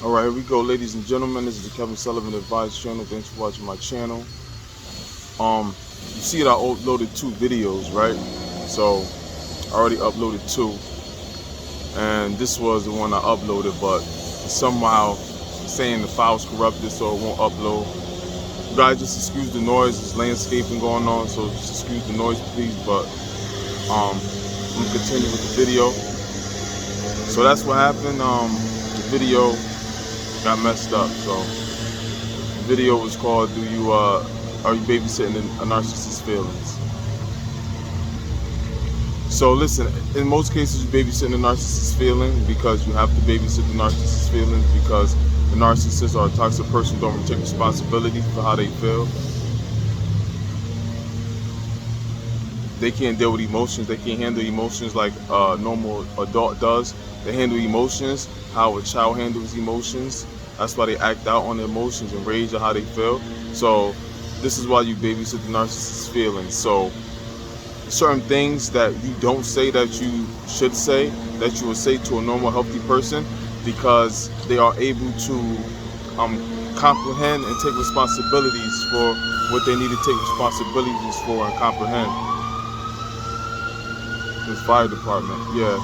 Alright, here we go, ladies and gentlemen. This is the Kevin Sullivan Advice channel. Thanks for watching my channel. You see that I uploaded 2 videos, right? So I already uploaded 2, and this was the one I uploaded, but somehow saying the file's corrupted, so it won't upload. You guys just excuse the noise. There's landscaping going on, so just excuse the noise, please. But I'm gonna continue with the video. So that's what happened. The video got messed up. So the video was called Are you babysitting a narcissist's feelings? So listen, in most cases you're babysitting a narcissist's feeling because you have to babysit the narcissist's feelings, because the narcissist or a toxic person don't take responsibility for how they feel. They can't deal with emotions. They can't handle emotions like a normal adult does. They handle emotions how a child handles emotions. That's why they act out on their emotions and rage at how they feel. So this is why you babysit the narcissist's feelings. So certain things that you don't say that you should say, that you will say to a normal healthy person, because they are able to comprehend and take responsibilities for what they need to take responsibilities for and comprehend. This fire department, yeah.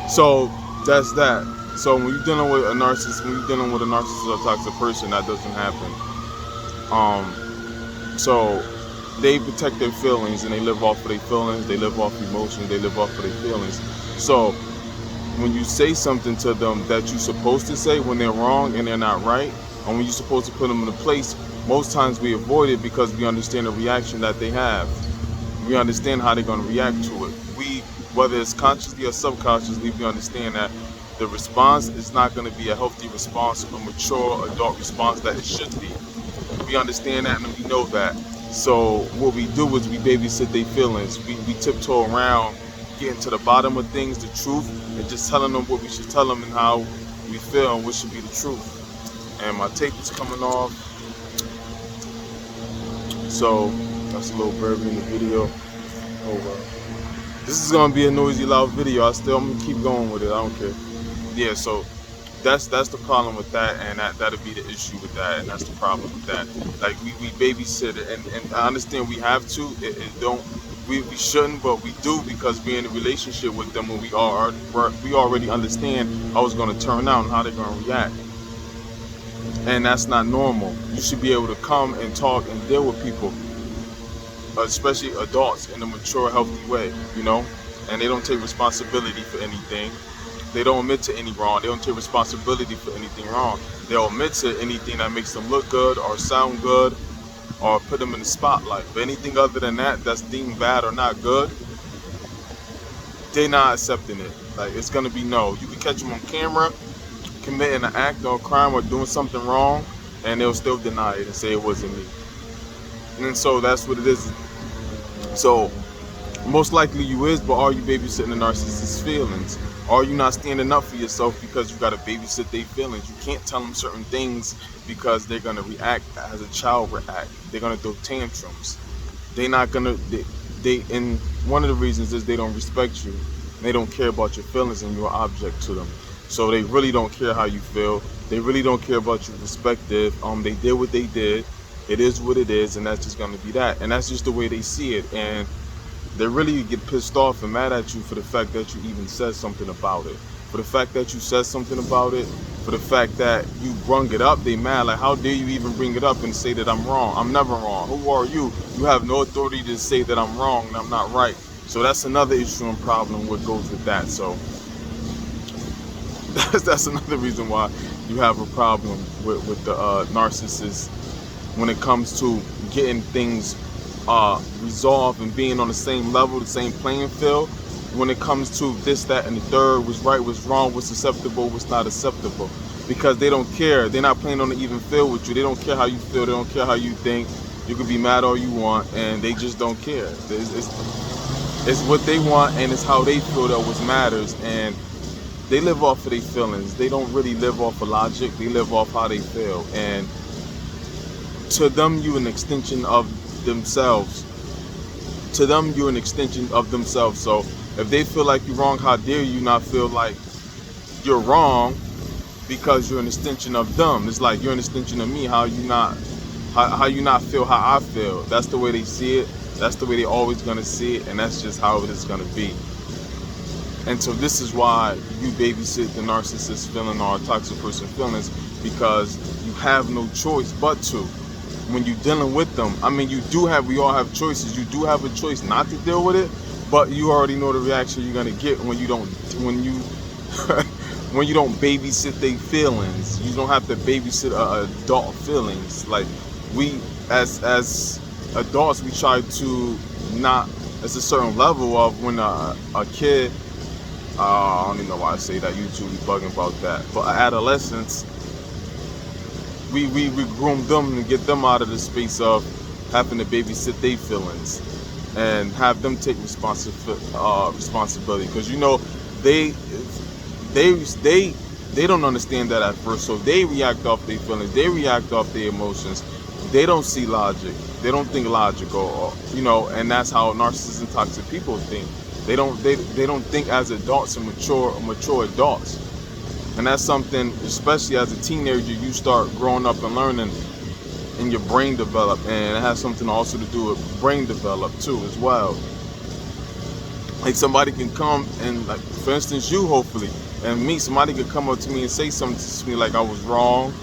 So that's that. So when you're dealing with a narcissist, or toxic person, that doesn't happen. So they protect their feelings and they live off of their feelings. They live off emotions. They live off of their feelings. So when you say something to them that you're supposed to say when they're wrong and they're not right, and when you're supposed to put them in a place, most times we avoid it because we understand the reaction that they have. We understand how they're going to react to it. Whether it's consciously or subconsciously, we understand that the response is not going to be a healthy response, a mature adult response that it should be. We understand that and we know that. So what we do is we babysit their feelings. We tiptoe around getting to the bottom of things, the truth, and just telling them what we should tell them and how we feel and what should be the truth. And my tape is coming off. So that's a little burby in the video. Oh well. This is gonna be a noisy, loud video. I'm gonna keep going with it. I don't care. Yeah, so that's the problem with that, and that'll be the issue with that, and that's the problem with that. Like we babysit it, and I understand we have to. We shouldn't, but we do, because we're in a relationship with them when we already understand how it's gonna turn out and how they're gonna react. And that's not normal. You should be able to come and talk and deal with people, especially adults, in a mature, healthy way, and they don't take responsibility for anything. They don't admit to any wrong. They don't take responsibility for anything wrong. They'll admit to anything that makes them look good or sound good or put them in the spotlight. But anything other than that, that's deemed bad or not good, they're not accepting it. Like, it's gonna be no. You can catch them on camera committing an act or a crime or doing something wrong, and they'll still deny it and say it wasn't me. And so that's what it is. So most likely you is, but are you babysitting the narcissist's feelings? Are you not standing up for yourself because you got to babysit their feelings? You can't tell them certain things because they're going to react as a child react. They're going to throw tantrums. They're not going to, and one of the reasons is they don't respect you. They don't care about your feelings, and you're an object to them. So they really don't care how you feel. They really don't care about your perspective. They did what they did. It is what it is, and that's just going to be that. And that's just the way they see it. And they really get pissed off and mad at you for the fact that you even said something about it. For the fact that you said something about it, for the fact that you brung it up, they mad. Like, how dare you even bring it up and say that I'm wrong? I'm never wrong. Who are you? You have no authority to say that I'm wrong and I'm not right. So that's another issue and problem what goes with that. So that's another reason why you have a problem with the narcissist when it comes to getting things resolved and being on the same level, the same playing field. When it comes to this, that, and the third, what's right, what's wrong, what's acceptable, what's not acceptable, because they don't care. They're not playing on the even field with you. They don't care how you feel. They don't care how you think. You can be mad all you want, and they just don't care. It's what they want, and it's how they feel that what matters. And they live off of their feelings. They don't really live off of logic. They live off how they feel. And to them, you're an extension of themselves. To them, you're an extension of themselves. So if they feel like you're wrong, how dare you not feel like you're wrong because you're an extension of them. It's like you're an extension of me. How you not feel how I feel? That's the way they see it. That's the way they always gonna see it, and that's just how it is gonna be. And so this is why you babysit the narcissist feeling or toxic person feelings, because you have no choice but to. When you're dealing with them, I mean, we all have choices. You do have a choice not to deal with it, but you already know the reaction you're gonna get when you don't when you don't babysit their feelings. You don't have to babysit adult feelings. Like, we as adults, we try to not, it's a certain level of when a kid, I don't even know why I say that, YouTube be bugging about that, but adolescents, we groom them and get them out of the space of having to babysit their feelings and have them take responsibility, because they don't understand that at first, so they react off their feelings, they react off their emotions. They don't see logic. They don't think logical, and that's how narcissists and toxic people think. They don't think as adults and mature adults. And that's something, especially as a teenager, you start growing up and learning, and your brain develop, and it has something also to do with brain develop too as well. Like, somebody can come and, like, for instance, you hopefully, and me, somebody could come up to me and say something to me like I was wrong.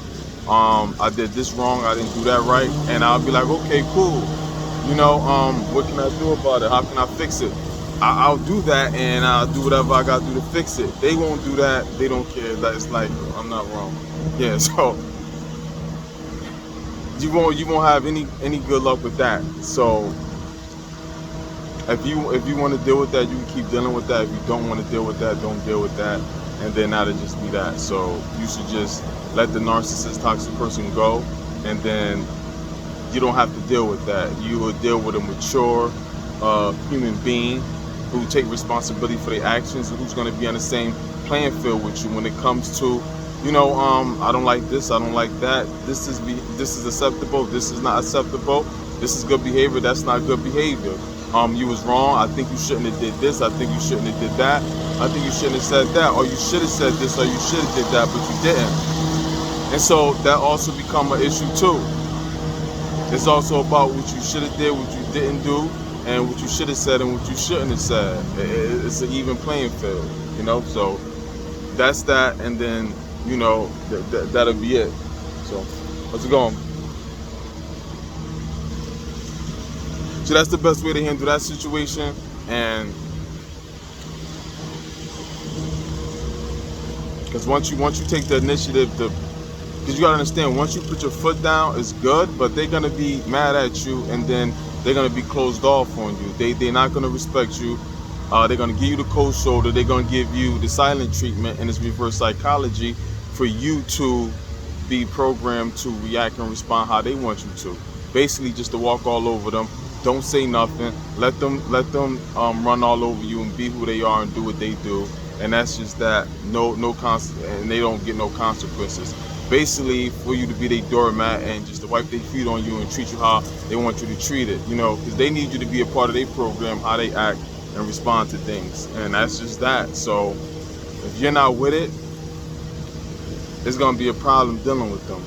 I did this wrong, I didn't do that right, and I'll be like, okay, cool, what can I do about it? How can I fix it? I'll do that, and I'll do whatever I gotta do to fix it. They won't do that. They don't care. That's like, I'm not wrong. Yeah, so you won't have any good luck with that. So if you want to deal with that, you can keep dealing with that. If you don't want to deal with that, don't deal with that, and then that'll just be that. So you should just let the narcissist, toxic person go, and then you don't have to deal with that. You will deal with a mature human being who take responsibility for their actions, and who's going to be on the same playing field with you when it comes to, I don't like this, I don't like that, this is acceptable, this is not acceptable, this is good behavior, that's not good behavior. You was wrong, I think you shouldn't have did this, I think you shouldn't have did that, I think you shouldn't have said that, or you should have said this, or you should have did that, but you didn't. And so that also become an issue too. It's also about what you should have did, what you didn't do, and what you should have said and what you shouldn't have said. It's an even playing field, so that's that, and then that'll be it. So how's it going? So that's the best way to handle that situation. And because once you take the initiative, because you gotta understand, once you put your foot down, it's good, but they're gonna be mad at you, and then they're gonna be closed off on you. They're not gonna respect you. They're gonna give you the cold shoulder. They're gonna give you the silent treatment, and it's reverse psychology for you to be programmed to react and respond how they want you to. Basically, just to walk all over them. Don't say nothing. Let them run all over you and be who they are and do what they do. And that's just that. And they don't get no consequences. Basically, for you to be their doormat and just to wipe their feet on you and treat you how they want you to treat it, because they need you to be a part of their program, how they act and respond to things. And that's just that. So if you're not with it, it's going to be a problem dealing with them.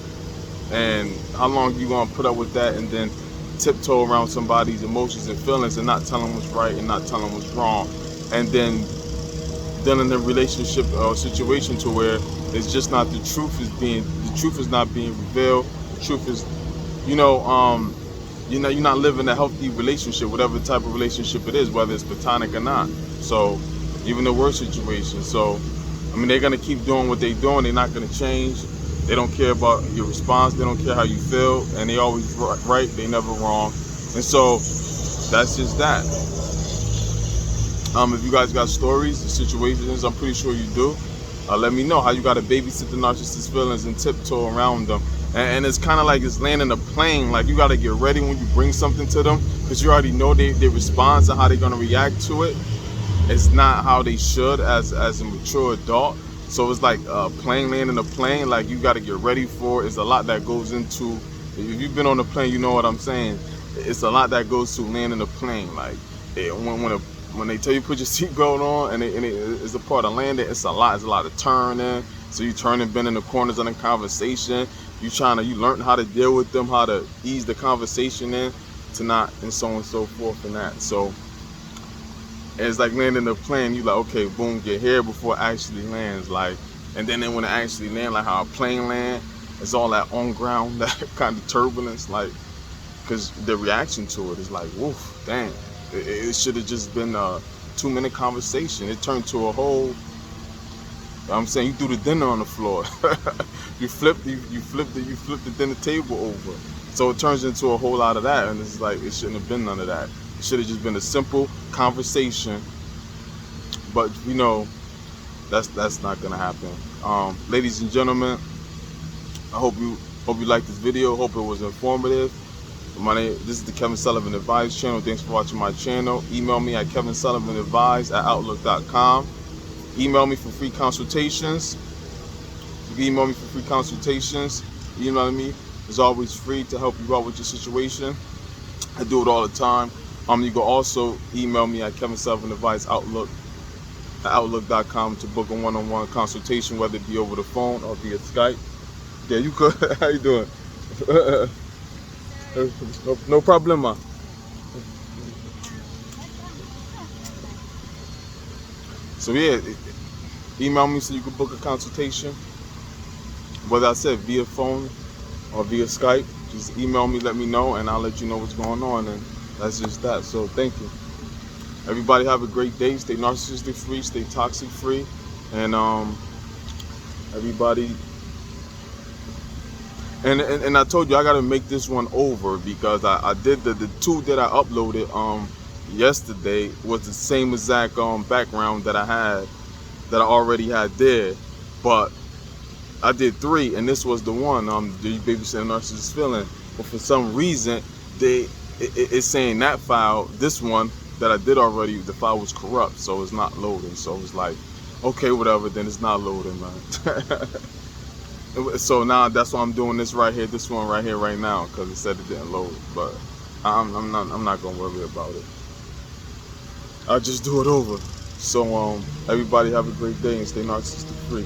And how long you going to put up with that and then tiptoe around somebody's emotions and feelings and not tell them what's right and not tell them what's wrong, and then in a relationship or situation to where it's just not the truth is not being revealed. The truth is, you're not living a healthy relationship, whatever type of relationship it is, whether it's platonic or not. So even the worst situation. So they're gonna keep doing what they're doing. They're not gonna change. They don't care about your response. They don't care how you feel, and they always right. They never wrong. And so that's just that. If you guys got stories, situations, I'm pretty sure you do. Let me know how you got to babysit the narcissist feelings and tiptoe around them. And it's kind of like it's landing a plane. Like, you got to get ready when you bring something to them, because you already know their response and how they're going to react to it. It's not how they should as a mature adult. So it's like a plane landing a plane. Like, you got to get ready for it. It's a lot that goes into. If you've been on a plane, you know what I'm saying. It's a lot that goes to landing a plane. Like, when they tell you put your seatbelt on and it's a part of landing, it's a lot of turning, So you turn and bend in the corners of the conversation. You learn how to deal with them, how to ease the conversation in to not, and so on and so forth and that. So it's like landing the plane. You like, okay, boom, get here before it actually lands. Like, and then when it actually lands, like how a plane land, it's all that on ground, that kind of turbulence, like, because the reaction to it is like, woof, dang. It should have just been a 2-minute conversation. It turned to a whole, I'm saying, you threw the dinner on the floor. you flipped the dinner table over. So it turns into a whole lot of that, and it's like, it shouldn't have been none of that. It should have just been a simple conversation. But you know, that's not gonna happen. Ladies and gentlemen, I hope you liked this video. Hope it was informative. This is the Kevin Sullivan Advice channel. Thanks for watching my channel. Email me at kevinsullivanadvice@outlook.com. Email me for free consultations. You can email me for free consultations. Email me is always free to help you out with your situation. I do it all the time. You can also email me at kevinsullivanadvice@outlook.com to book a one-on-one consultation, whether it be over the phone or via Skype. Yeah, you could. How you doing? No problema. So yeah, email me so you can book a consultation. Whether I said via phone or via Skype, just email me, let me know, and I'll let you know what's going on. And that's just that. So thank you. Everybody have a great day. Stay narcissistic free, stay toxic free, and everybody. And I told you I gotta make this one over because I did the 2 that I uploaded yesterday was the same exact background that I already had there, but I did 3, and this was the one, the Babysitting Narcissist feeling. But for some reason, it's saying that file, this one that I did already, the file was corrupt, so it's not loading. So it's like, okay, whatever, then it's not loading, man. So now that's why I'm doing this right here, this one right here, right now, because it said it didn't load. But I'm not gonna worry about it. I'll just do it over. So everybody have a great day and stay narcissistic free.